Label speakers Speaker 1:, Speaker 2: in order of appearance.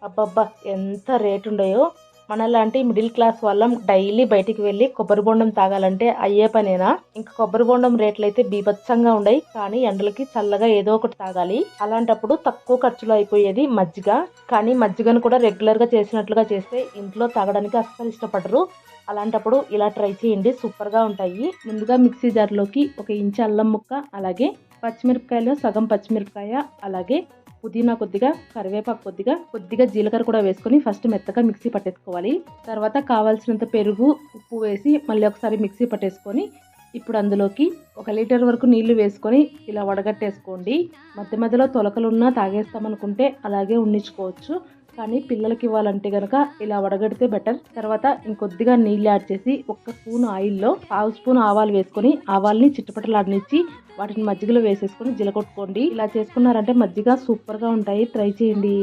Speaker 1: అబ్బబ్బా! ఎంత రేట్ ఉండయో. మనలాంటి మిడిల్ క్లాస్ వాళ్ళం డైలీ బయటికి వెళ్ళి కొబ్బరి బొండం తాగాలంటే అయ్యే పనేనా? ఇంకా కొబ్బరి బొండం రేట్లయితే బీభత్సంగా ఉండయి. కానీ ఎండలకి చల్లగా ఏదో ఒకటి తాగాలి. అలాంటప్పుడు తక్కువ ఖర్చులో అయిపోయేది మజ్జిగ. కానీ మజ్జిగను కూడా రెగ్యులర్గా చేసినట్లుగా చేస్తే ఇంట్లో తాగడానికి అస్సలు ఇష్టపడరు. అలాంటప్పుడు ఇలా ట్రై చేయండి, సూపర్గా ఉంటాయి. ముందుగా మిక్సీ జార్లోకి 1 ఇంచు అల్లం ముక్క, అలాగే పచ్చిమిరపకాయలు సగం పచ్చిమిరపకాయ, అలాగే పుదీనా కొద్దిగా, కరివేపాకు కొద్దిగా జీలకర్ర కూడా వేసుకొని ఫస్ట్ మెత్తగా మిక్సీ పట్టేసుకోవాలి. తర్వాత కావాల్సినంత పెరుగు, ఉప్పు వేసి మళ్ళీ ఒకసారి మిక్సీ పట్టేసుకొని ఇప్పుడు అందులోకి 1 లీటర్ వరకు నీళ్లు వేసుకొని ఇలా వడగట్టేసుకోండి. మధ్య మధ్యలో తొలకలున్నా తాగేస్తామనుకుంటే అలాగే ఉండించుకోవచ్చు. కానీ పిల్లలకి ఇవ్వాలంటే కనుక ఇలా వడగడితే బెటర్. తర్వాత ఇంకొద్దిగా నీళ్ళు యాడ్ చేసి 1 స్పూన్ ఆయిల్లో 1/2 స్పూన్ ఆవాలు వేసుకొని ఆవాల్ని చిట్టపటలాడనిచ్చి వాటిని మజ్జిగలో వేసేసుకొని జిలకొట్టుకోండి. ఇలా చేసుకున్నారంటే మజ్జిగ సూపర్గా ఉంటాయి. ట్రై చేయండి.